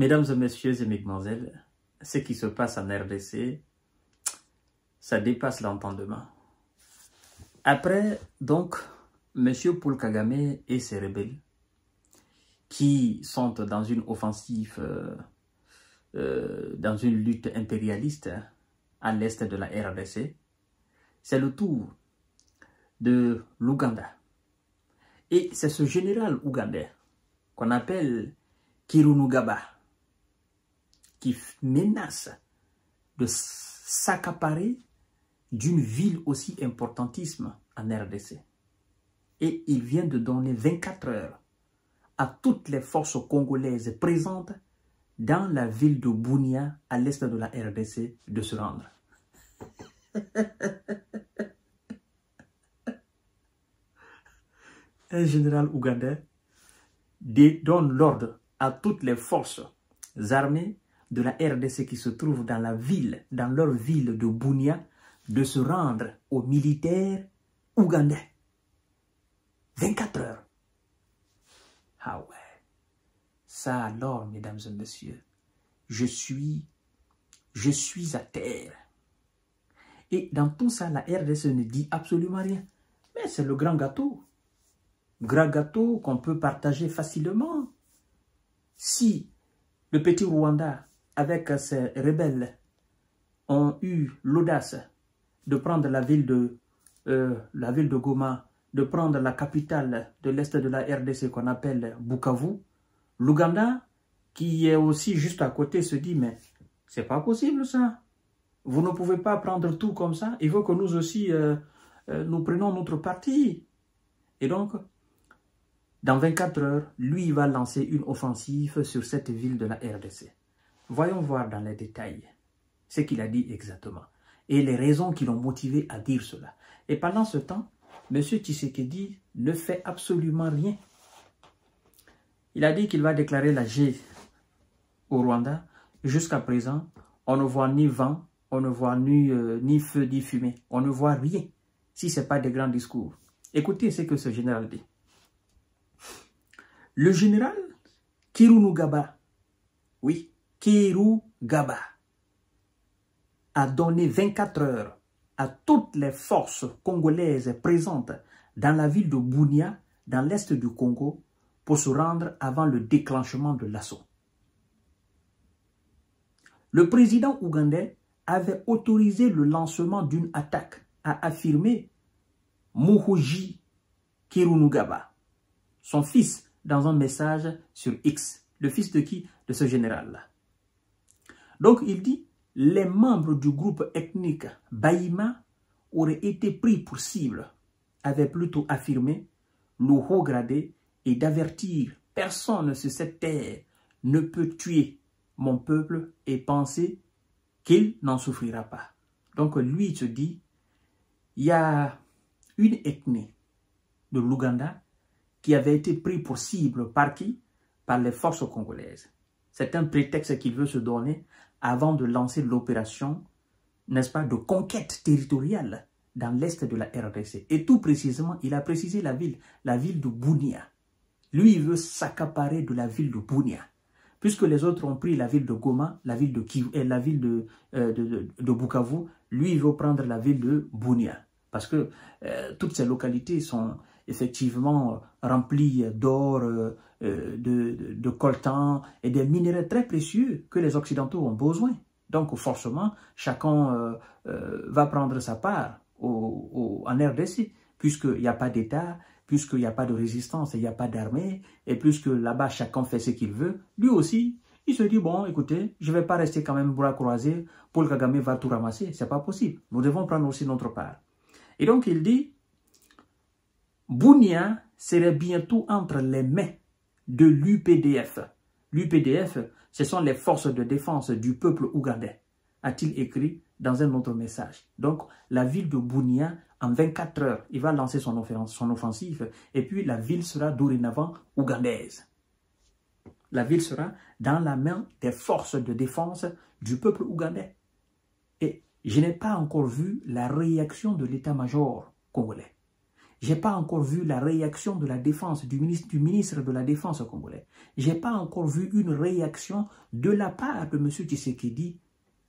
Mesdames et messieurs et mesdemoiselles, ce qui se passe en RDC, ça dépasse l'entendement. Après, donc, M. Paul Kagame et ses rebelles, qui sont dans une offensive, dans une lutte impérialiste à l'est de la RDC, c'est le tour de l'Ouganda. Et c'est ce général ougandais qu'on appelle Kainerugaba qui menace de s'accaparer d'une ville aussi importantissime en RDC. Et il vient de donner 24 heures à toutes les forces congolaises présentes dans la ville de Bunia, à l'est de la RDC, de se rendre. Un général ougandais donne l'ordre à toutes les forces armées de la RDC qui se trouvent dans la ville, dans leur ville de Bunia, de se rendre aux militaires ougandais. 24 heures. Ah ouais. Ça alors, mesdames et messieurs, je suis à terre. Et dans tout ça, la RDC ne dit absolument rien. Mais c'est le grand gâteau. Grand gâteau qu'on peut partager facilement. Si le petit Rwanda, avec ses rebelles, ont eu l'audace de prendre la ville de Goma, de prendre la capitale de l'Est de la RDC qu'on appelle Bukavu, l'Ouganda, qui est aussi juste à côté, se dit, mais c'est pas possible ça. Vous ne pouvez pas prendre tout comme ça. Il faut que nous aussi, nous prenions notre parti. Et donc, dans 24 heures, lui, il va lancer une offensive sur cette ville de la RDC. Voyons voir dans les détails ce qu'il a dit exactement et les raisons qui l'ont motivé à dire cela. Et pendant ce temps, M. Tshisekedi ne fait absolument rien. Il a dit qu'il va déclarer la guerre au Rwanda. Jusqu'à présent, on ne voit ni vent, on ne voit ni feu, ni fumée. On ne voit rien si ce n'est pas des grands discours. Écoutez ce que ce général dit. Le général Kainerugaba, oui, Kainerugaba, a donné 24 heures à toutes les forces congolaises présentes dans la ville de Bunia, dans l'est du Congo, pour se rendre avant le déclenchement de l'assaut. Le président ougandais avait autorisé le lancement d'une attaque, a affirmé Muhoozi Kainerugaba, son fils, dans un message sur X. Le fils de qui? De ce général-là. Donc il dit, les membres du groupe ethnique Bahima auraient été pris pour cible, avait plutôt affirmé le haut gradé, et d'avertir personne sur cette terre ne peut tuer mon peuple et penser qu'il n'en souffrira pas. Donc lui, il se dit, il y a une ethnie de l'Ouganda qui avait été pris pour cible par qui? Par les forces congolaises. C'est un prétexte qu'il veut se donner avant de lancer l'opération, n'est-ce pas, de conquête territoriale dans l'est de la RDC. Et tout précisément, il a précisé la ville de Bunia. Lui, il veut s'accaparer de la ville de Bunia. Puisque les autres ont pris la ville de Goma, la ville de Bukavu, lui, il veut prendre la ville de Bunia. Parce que toutes ces localités sont effectivement remplies d'or, de coltan et des minéraux très précieux que les Occidentaux ont besoin. Donc forcément, chacun va prendre sa part en RDC, puisqu'il n'y a pas d'État, puisqu'il n'y a pas de résistance, il n'y a pas d'armée, et puisque là-bas chacun fait ce qu'il veut, lui aussi, il se dit, bon, écoutez, je ne vais pas rester quand même bras croisés, Paul Kagame va tout ramasser, c'est pas possible. Nous devons prendre aussi notre part. Et donc il dit, Bunia serait bientôt entre les mains de l'UPDF. L'UPDF, ce sont les forces de défense du peuple ougandais, a-t-il écrit dans un autre message. Donc, la ville de Bunia, en 24 heures, il va lancer son offensive, et puis la ville sera dorénavant ougandaise. La ville sera dans la main des forces de défense du peuple ougandais. Et je n'ai pas encore vu la réaction de l'état-major congolais. J'ai pas encore vu la réaction de la défense, du ministre de la Défense congolais. J'ai pas encore vu une réaction de la part de M. Tshisekedi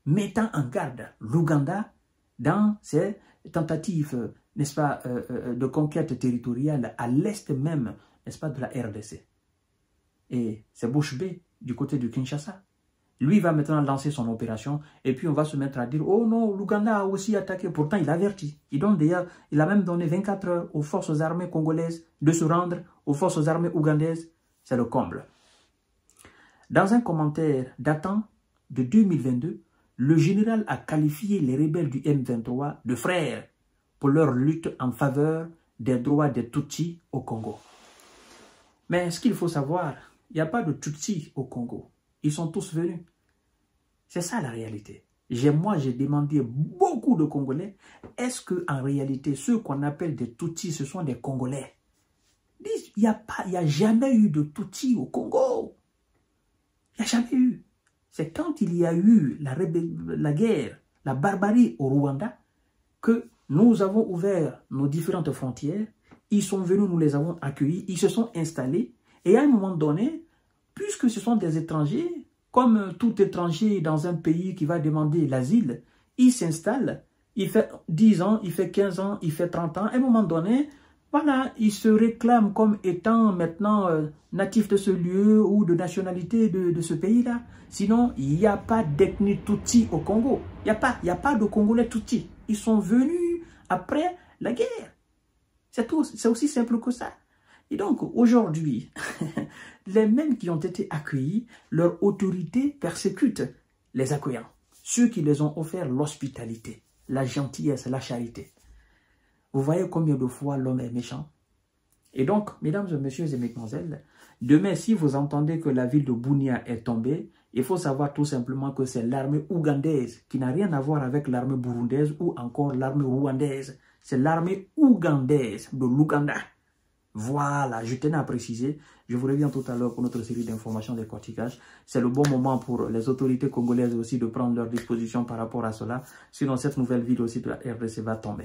mettant en garde l'Ouganda dans ses tentatives, n'est-ce pas, de conquête territoriale à l'est même, n'est-ce pas, de la RDC. Et c'est Bouche B du côté du Kinshasa. Lui va maintenant lancer son opération et puis on va se mettre à dire « Oh non, l'Ouganda a aussi attaqué ». Pourtant, il avertit. Il a même donné 24 heures aux forces armées congolaises de se rendre aux forces armées ougandaises. C'est le comble. Dans un commentaire datant de 2022, le général a qualifié les rebelles du M23 de frères pour leur lutte en faveur des droits des Tutsis au Congo. Mais ce qu'il faut savoir, il n'y a pas de Tutsis au Congo. Ils sont tous venus. C'est ça la réalité. Moi, j'ai demandé beaucoup de Congolais, est-ce qu'en réalité, ceux qu'on appelle des Tutsis, ce sont des Congolais? Ils disent, il n'y a jamais eu de Tutsis au Congo. Il n'y a jamais eu. C'est quand il y a eu la guerre, la barbarie au Rwanda, que nous avons ouvert nos différentes frontières. Ils sont venus, nous les avons accueillis, ils se sont installés. Et à un moment donné, puisque ce sont des étrangers, comme tout étranger dans un pays qui va demander l'asile, il s'installe, il fait 10 ans, il fait 15 ans, il fait 30 ans. À un moment donné, voilà, il se réclame comme étant maintenant natif de ce lieu ou de nationalité de ce pays-là. Sinon, il n'y a pas d'ethnie Tutsi au Congo. Il n'y a pas de Congolais Tutsi. Ils sont venus après la guerre. C'est tout. C'est aussi simple que ça. Et donc, aujourd'hui, les mêmes qui ont été accueillis, leur autorité persécute les accueillants. Ceux qui les ont offert l'hospitalité, la gentillesse, la charité. Vous voyez combien de fois l'homme est méchant? Et donc, mesdames et messieurs et mesdemoiselles, demain, si vous entendez que la ville de Bunia est tombée, il faut savoir tout simplement que c'est l'armée ougandaise qui n'a rien à voir avec l'armée burundaise ou encore l'armée rwandaise. C'est l'armée ougandaise de l'Ouganda. Voilà, je tenais à préciser. Je vous reviens tout à l'heure pour notre série d'informations de décortiquage. C'est le bon moment pour les autorités congolaises aussi de prendre leurs dispositions par rapport à cela. Sinon, cette nouvelle ville aussi de la RDC va tomber.